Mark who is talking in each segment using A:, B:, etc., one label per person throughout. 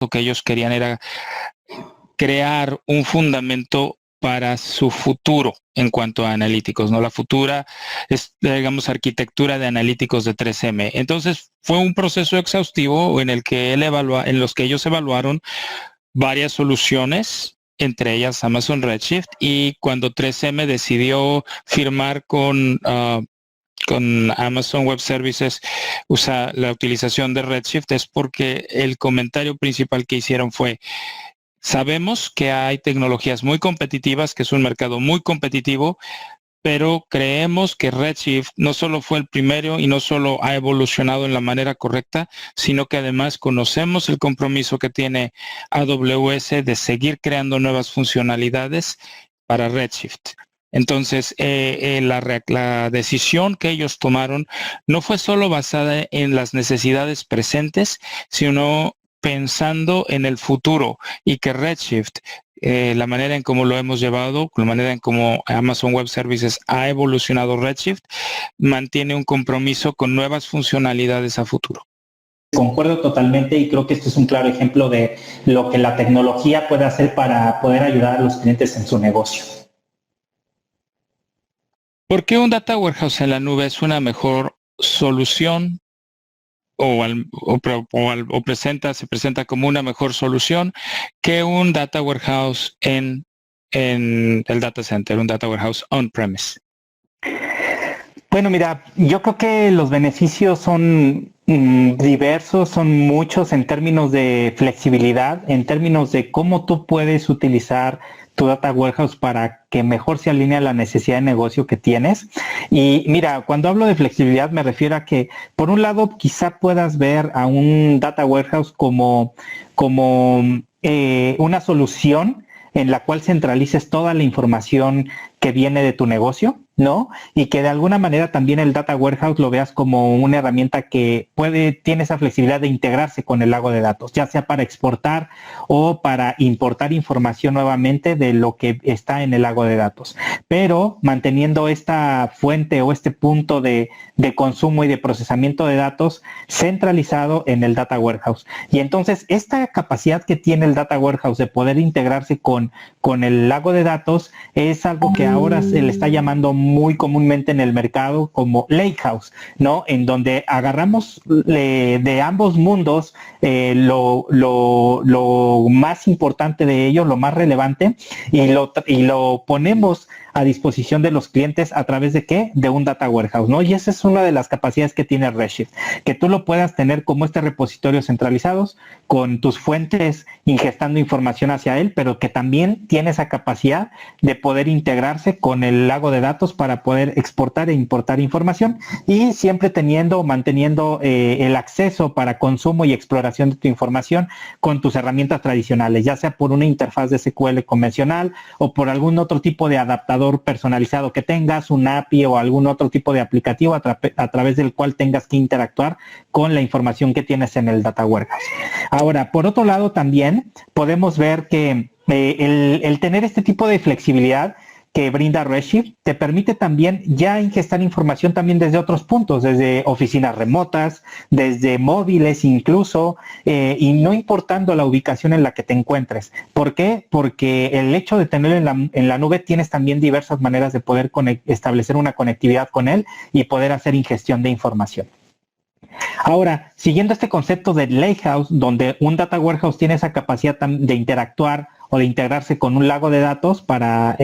A: lo que ellos querían era crear un fundamento para su futuro en cuanto a analíticos, ¿no? La futura es, digamos, arquitectura de analíticos de 3M. Entonces, fue un proceso exhaustivo en el que en los que ellos evaluaron varias soluciones, entre ellas Amazon Redshift, y cuando 3M decidió firmar con Amazon Web Services la utilización de Redshift, es porque el comentario principal que hicieron fue: sabemos que hay tecnologías muy competitivas, que es un mercado muy competitivo, pero creemos que Redshift no solo fue el primero y no solo ha evolucionado en la manera correcta, sino que además conocemos el compromiso que tiene AWS de seguir creando nuevas funcionalidades para Redshift. Entonces, la decisión que ellos tomaron no fue solo basada en las necesidades presentes, sino pensando en el futuro, y que Redshift, la manera en cómo lo hemos llevado, la manera en cómo Amazon Web Services ha evolucionado Redshift, mantiene un compromiso con nuevas funcionalidades a futuro.
B: Concuerdo totalmente, y creo que este es un claro ejemplo de lo que la tecnología puede hacer para poder ayudar a los clientes en su negocio.
A: ¿Por qué un Data Warehouse en la nube es una mejor solución se presenta como una mejor solución que un Data Warehouse en el data center, un Data Warehouse on-premise?
B: Bueno, mira, yo creo que los beneficios son diversos, son muchos en términos de flexibilidad, en términos de cómo tú puedes utilizar tu Data Warehouse para que mejor se alinee a la necesidad de negocio que tienes. Y mira, cuando hablo de flexibilidad me refiero a que, por un lado, quizá puedas ver a un Data Warehouse como una solución en la cual centralices toda la información que viene de tu negocio, ¿no? Y que de alguna manera también el Data Warehouse lo veas como una herramienta que tiene esa flexibilidad de integrarse con el lago de datos, ya sea para exportar o para importar información nuevamente de lo que está en el lago de datos, pero manteniendo esta fuente o este punto de consumo y de procesamiento de datos centralizado en el Data Warehouse. Y entonces esta capacidad que tiene el Data Warehouse de poder integrarse con el lago de datos es algo que ahora se le está llamando muy comúnmente en el mercado como Lakehouse, ¿no? En donde agarramos de ambos mundos lo más importante de ellos, lo más relevante, y lo ponemos a disposición de los clientes a través de ¿qué? De un Data Warehouse, ¿no? Y esa es una de las capacidades que tiene Redshift, que tú lo puedas tener como este repositorio centralizados con tus fuentes ingestando información hacia él, pero que también tiene esa capacidad de poder integrarse con el lago de datos para poder exportar e importar información, y siempre manteniendo el acceso para consumo y exploración de tu información con tus herramientas tradicionales, ya sea por una interfaz de SQL convencional o por algún otro tipo de adaptador personalizado que tengas, un API o algún otro tipo de aplicativo a través del cual tengas que interactuar con la información que tienes en el Data Warehouse. Ahora, por otro lado, también podemos ver que el tener este tipo de flexibilidad que brinda Redshift te permite también ya ingestar información también desde otros puntos, desde oficinas remotas, desde móviles incluso, y no importando la ubicación en la que te encuentres. ¿Por qué? Porque el hecho de tenerlo en la nube tienes también diversas maneras de poder establecer una conectividad con él y poder hacer ingestión de información. Ahora, siguiendo este concepto de Lakehouse, donde un Data Warehouse tiene esa capacidad de interactuar o de integrarse con un lago de datos para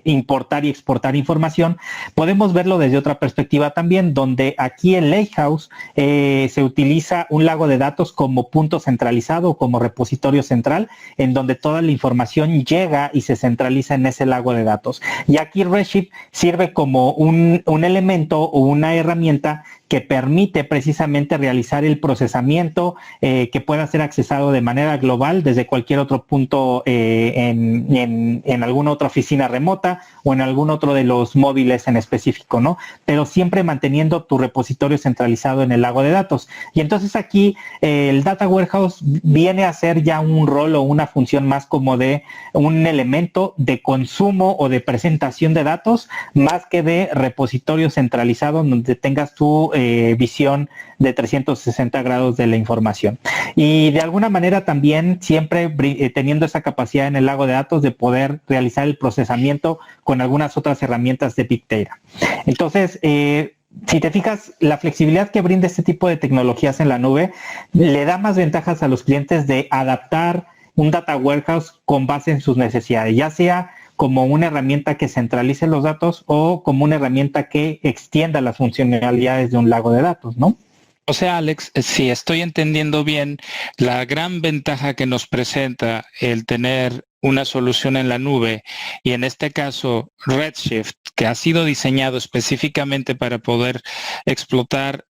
B: importar y exportar información, podemos verlo desde otra perspectiva también, donde aquí en Lakehouse se utiliza un lago de datos como punto centralizado, como repositorio central, en donde toda la información llega y se centraliza en ese lago de datos. Y aquí Redshift sirve como un elemento o una herramienta que permite precisamente realizar el procesamiento que pueda ser accesado de manera global desde cualquier otro punto en alguna otra oficina remota o en algún otro de los móviles en específico, ¿no? Pero siempre manteniendo tu repositorio centralizado en el lago de datos. Y entonces aquí el Data Warehouse viene a ser ya un rol o una función más como de un elemento de consumo o de presentación de datos, más que de repositorio centralizado donde tengas tú visión de 360 grados de la información. Y de alguna manera también siempre teniendo esa capacidad en el lago de datos de poder realizar el procesamiento con algunas otras herramientas de Big Data. Entonces, si te fijas, la flexibilidad que brinda este tipo de tecnologías en la nube le da más ventajas a los clientes de adaptar un data warehouse con base en sus necesidades, ya sea como una herramienta que centralice los datos o como una herramienta que extienda las funcionalidades de un lago de datos, ¿no?
A: O sea, Alex, si estoy entendiendo bien, la gran ventaja que nos presenta el tener una solución en la nube y en este caso Redshift, que ha sido diseñado específicamente para poder explotar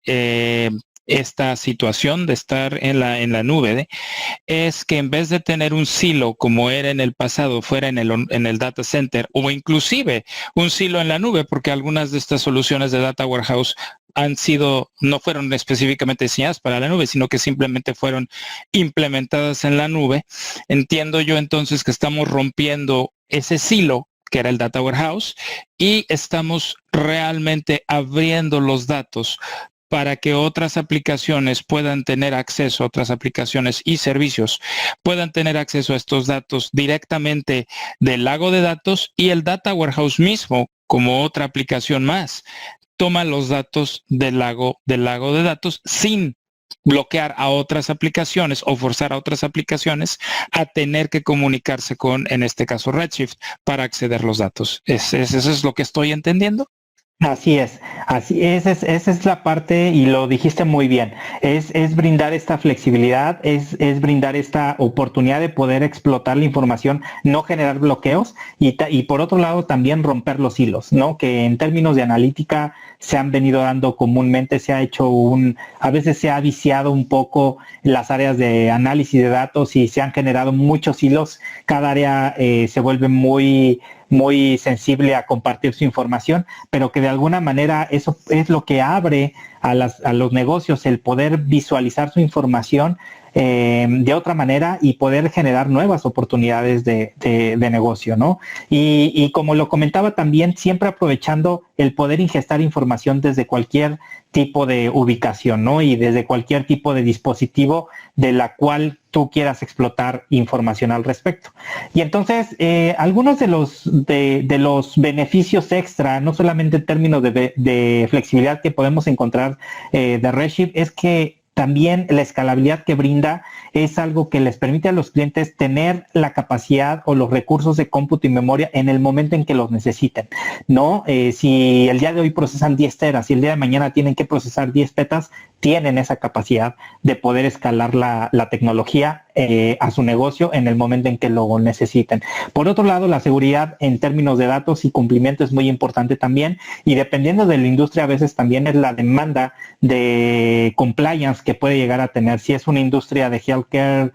A: esta situación de estar en la nube, es que en vez de tener un silo como era en el pasado, fuera en el data center o inclusive un silo en la nube, porque algunas de estas soluciones de data warehouse no fueron específicamente diseñadas para la nube, sino que simplemente fueron implementadas en la nube. Entiendo yo entonces que estamos rompiendo ese silo que era el data warehouse y estamos realmente abriendo los datos para que otras aplicaciones puedan tener acceso, otras aplicaciones y servicios puedan tener acceso a estos datos directamente del lago de datos, y el data warehouse mismo, como otra aplicación más, toma los datos del lago de datos sin bloquear a otras aplicaciones o forzar a otras aplicaciones a tener que comunicarse con, en este caso, Redshift para acceder a los datos. ¿Eso es lo que estoy entendiendo?
B: Así es, esa es la parte, y lo dijiste muy bien, es brindar esta flexibilidad, es brindar esta oportunidad de poder explotar la información, no generar bloqueos, y por otro lado también romper los hilos, ¿no? Que en términos de analítica se han venido dando comúnmente, a veces se ha viciado un poco las áreas de análisis de datos y se han generado muchos hilos, cada área se vuelve muy sensible a compartir su información, pero que de alguna manera eso es lo que abre a los negocios el poder visualizar su información de otra manera y poder generar nuevas oportunidades de negocio, ¿no? Y como lo comentaba también, siempre aprovechando el poder ingestar información desde cualquier tipo de ubicación, ¿no? Y desde cualquier tipo de dispositivo de la cual tú quieras explotar información al respecto. Y entonces, algunos de los beneficios extra, no solamente en términos de flexibilidad que podemos encontrar de Redshift, es que también la escalabilidad que brinda es algo que les permite a los clientes tener la capacidad o los recursos de cómputo y memoria en el momento en que los necesiten, ¿no? Si el día de hoy procesan 10 teras y el día de mañana tienen que procesar 10 petas, tienen esa capacidad de poder escalar la tecnología a su negocio en el momento en que lo necesiten. Por otro lado, la seguridad en términos de datos y cumplimiento es muy importante también, y dependiendo de la industria a veces también es la demanda de compliance que puede llegar a tener. Si es una industria de healthcare,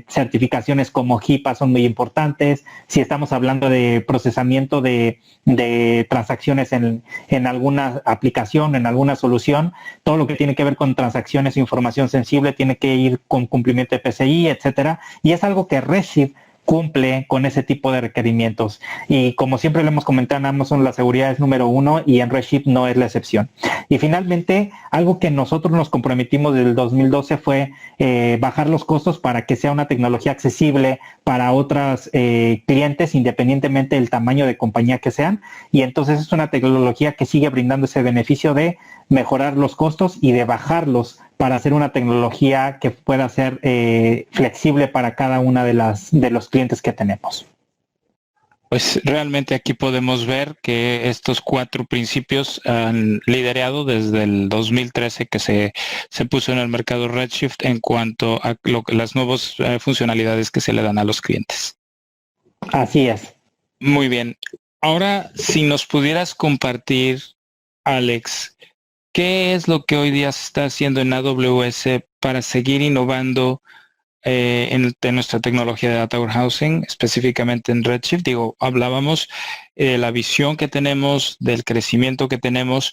B: certificaciones como HIPAA son muy importantes. Si estamos hablando de procesamiento de transacciones en alguna aplicación, en alguna solución, todo lo que tiene que ver con transacciones e información sensible tiene que ir con cumplimiento de PCI, etcétera. Y es algo que Redshift cumple con ese tipo de requerimientos. Y como siempre lo hemos comentado en Amazon, la seguridad es número uno y en Redshift no es la excepción. Y finalmente, algo que nosotros nos comprometimos desde el 2012 fue bajar los costos para que sea una tecnología accesible para otros clientes, independientemente del tamaño de compañía que sean. Y entonces es una tecnología que sigue brindando ese beneficio de mejorar los costos y de bajarlos para hacer una tecnología que pueda ser flexible para cada una de los clientes que tenemos.
A: Pues realmente aquí podemos ver que estos 4 principios han liderado desde el 2013 que se puso en el mercado Redshift en cuanto a las nuevas funcionalidades que se le dan a los clientes.
B: Así es.
A: Muy bien. Ahora, si nos pudieras compartir, Alex, ¿qué es lo que hoy día se está haciendo en AWS para seguir innovando en nuestra tecnología de data warehousing, específicamente en Redshift? Digo, hablábamos de la visión que tenemos, del crecimiento que tenemos.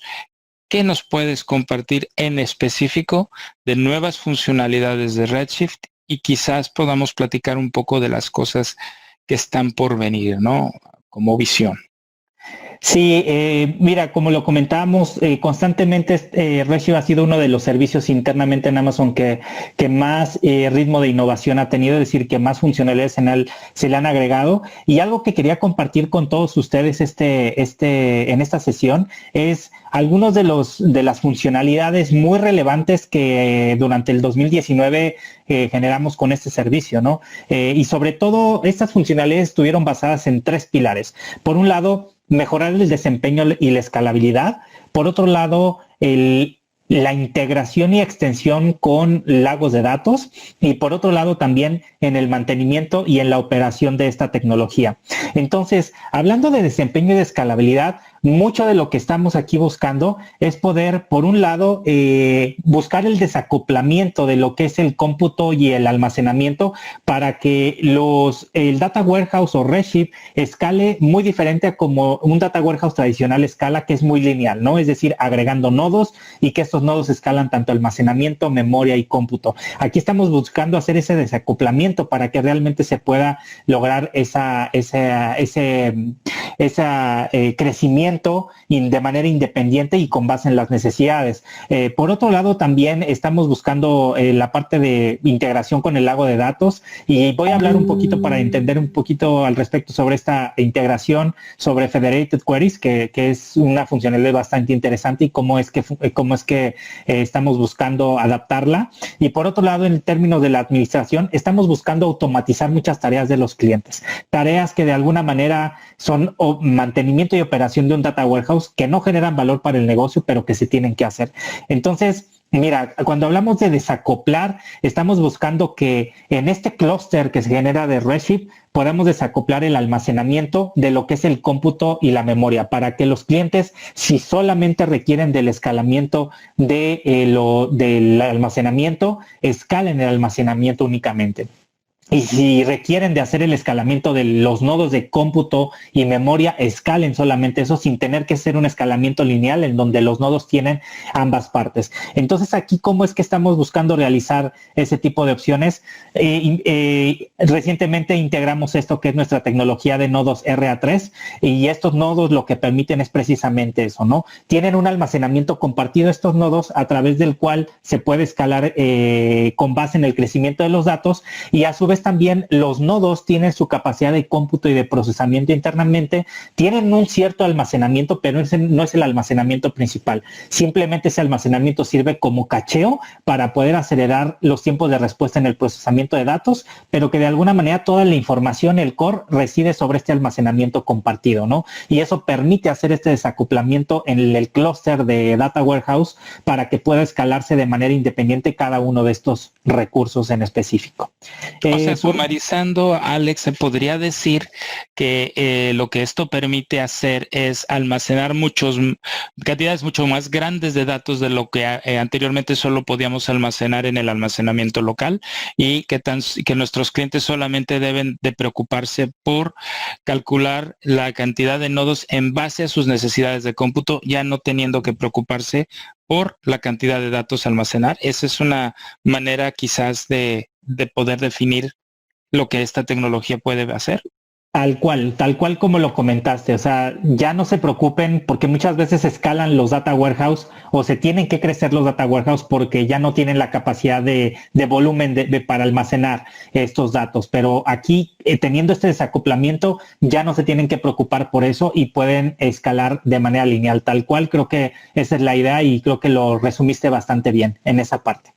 A: ¿Qué nos puedes compartir en específico de nuevas funcionalidades de Redshift? Y quizás podamos platicar un poco de las cosas que están por venir, ¿no? Como visión.
B: Sí, mira, como lo comentábamos, constantemente Redshift ha sido uno de los servicios internamente en Amazon que más ritmo de innovación ha tenido, es decir, que más funcionalidades se le han agregado. Y algo que quería compartir con todos ustedes en esta sesión es algunos de las funcionalidades muy relevantes que durante el 2019 generamos con este servicio, ¿no? Y sobre todo, estas funcionalidades estuvieron basadas en 3 pilares. Por un lado, mejorar el desempeño y la escalabilidad. Por otro lado, la integración y extensión con lagos de datos. Y por otro lado, también en el mantenimiento y en la operación de esta tecnología. Entonces, hablando de desempeño y de escalabilidad, mucho de lo que estamos aquí buscando es poder, por un lado, buscar el desacoplamiento de lo que es el cómputo y el almacenamiento para que el Data Warehouse o Redshift escale muy diferente a como un Data Warehouse tradicional escala, que es muy lineal, ¿no? Es decir, agregando nodos y que estos nodos escalan tanto almacenamiento, memoria y cómputo. Aquí estamos buscando hacer ese desacoplamiento para que realmente se pueda lograr ese crecimiento de manera independiente y con base en las necesidades. Por otro lado, también estamos buscando la parte de integración con el lago de datos y voy a hablar un poquito para entender un poquito al respecto sobre esta integración sobre Federated Queries, que es una funcionalidad bastante interesante y cómo es que estamos buscando adaptarla. Y por otro lado, en términos de la administración, estamos buscando automatizar muchas tareas de los clientes, tareas que de alguna manera son mantenimiento y operación de un data warehouse que no generan valor para el negocio, pero que se tienen que hacer. Entonces, mira, cuando hablamos de desacoplar, estamos buscando que en este clúster que se genera de Redshift podamos desacoplar el almacenamiento de lo que es el cómputo y la memoria para que los clientes, si solamente requieren del escalamiento del almacenamiento, escalen el almacenamiento únicamente. Y si requieren de hacer el escalamiento de los nodos de cómputo y memoria, escalen solamente eso sin tener que hacer un escalamiento lineal en donde los nodos tienen ambas partes. Entonces, aquí, ¿cómo es que estamos buscando realizar ese tipo de opciones? Recientemente integramos esto que es nuestra tecnología de nodos RA3 y estos nodos lo que permiten es precisamente eso, ¿no? Tienen un almacenamiento compartido estos nodos a través del cual se puede escalar con base en el crecimiento de los datos y a su vez también los nodos tienen su capacidad de cómputo y de procesamiento internamente, tienen un cierto almacenamiento, pero no es el almacenamiento principal. Simplemente ese almacenamiento sirve como cacheo para poder acelerar los tiempos de respuesta en el procesamiento de datos, pero que de alguna manera toda la información, el core, reside sobre este almacenamiento compartido, ¿no? Y eso permite hacer este desacoplamiento en el clúster de Data Warehouse para que pueda escalarse de manera independiente cada uno de estos recursos en específico.
A: O sea, sumarizando, Alex, se podría decir que lo que esto permite hacer es almacenar cantidades mucho más grandes de datos de lo que anteriormente solo podíamos almacenar en el almacenamiento local y que nuestros clientes solamente deben de preocuparse por calcular la cantidad de nodos en base a sus necesidades de cómputo, ya no teniendo que preocuparse por la cantidad de datos a almacenar. Esa es una manera quizás de poder definir lo que esta tecnología puede hacer.
B: Tal cual como lo comentaste, o sea, ya no se preocupen porque muchas veces escalan los data warehouse o se tienen que crecer los data warehouse porque ya no tienen la capacidad de volumen para almacenar estos datos, pero aquí teniendo este desacoplamiento ya no se tienen que preocupar por eso y pueden escalar de manera lineal, tal cual. Creo que esa es la idea y creo que lo resumiste bastante bien en esa parte.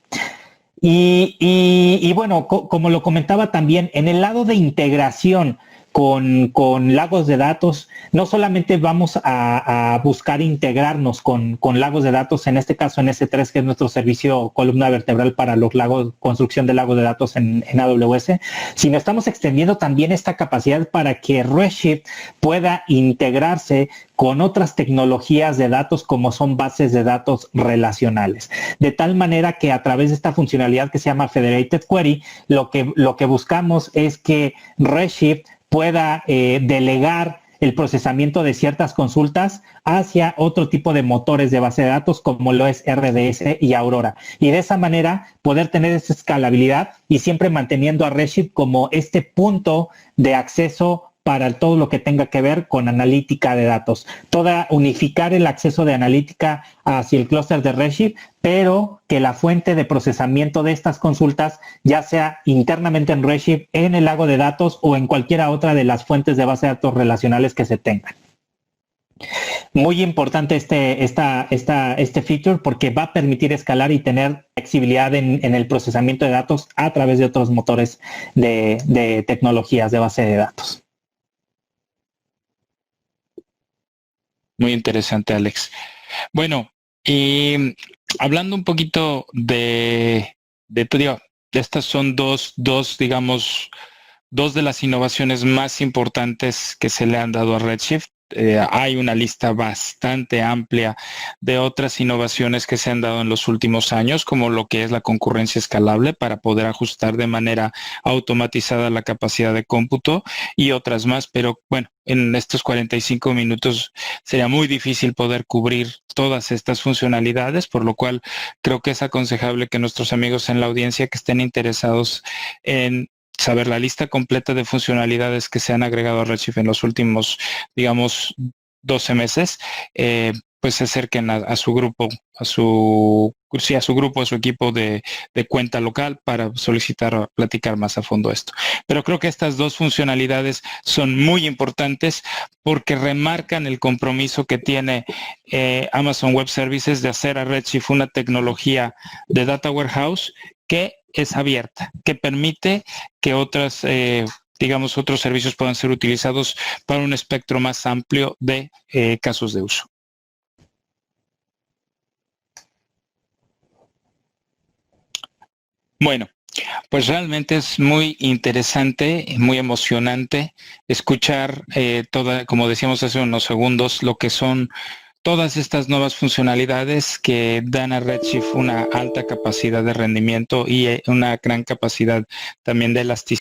B: Y bueno, como lo comentaba también, en el lado de integración con lagos de datos, no solamente vamos a buscar integrarnos con lagos de datos, en este caso en S3, que es nuestro servicio columna vertebral para los lagos, construcción de lagos de datos en AWS, sino estamos extendiendo también esta capacidad para que Redshift pueda integrarse con otras tecnologías de datos como son bases de datos relacionales. De tal manera que a través de esta funcionalidad que se llama Federated Query, lo que buscamos es que Redshift pueda delegar el procesamiento de ciertas consultas hacia otro tipo de motores de base de datos como lo es RDS y Aurora. Y de esa manera poder tener esa escalabilidad y siempre manteniendo a Redshift como este punto de acceso para todo lo que tenga que ver con analítica de datos. Unificar el acceso de analítica hacia el clúster de Redshift, pero que la fuente de procesamiento de estas consultas ya sea internamente en Redshift, en el lago de datos o en cualquiera otra de las fuentes de base de datos relacionales que se tengan. Muy importante este feature porque va a permitir escalar y tener flexibilidad en el procesamiento de datos a través de otros motores de tecnologías de base de datos.
A: Muy interesante, Alex. Bueno, y hablando un poquito estas son dos de las innovaciones más importantes que se le han dado a Redshift. Hay una lista bastante amplia de otras innovaciones que se han dado en los últimos años, como lo que es la concurrencia escalable para poder ajustar de manera automatizada la capacidad de cómputo y otras más, pero bueno, en estos 45 minutos sería muy difícil poder cubrir todas estas funcionalidades, por lo cual creo que es aconsejable que nuestros amigos en la audiencia que estén interesados en saber la lista completa de funcionalidades que se han agregado a Redshift en los últimos, 12 meses, pues se acerquen a su grupo, a su equipo de cuenta local para solicitar platicar más a fondo esto. Pero creo que estas dos funcionalidades son muy importantes porque remarcan el compromiso que tiene Amazon Web Services de hacer a Redshift una tecnología de Data Warehouse que es abierta, que permite que otros servicios puedan ser utilizados para un espectro más amplio de casos de uso. Bueno, pues realmente es muy interesante, muy emocionante escuchar como decíamos hace unos segundos, lo que son todas estas nuevas funcionalidades que dan a Redshift una alta capacidad de rendimiento y una gran capacidad también de elasticidad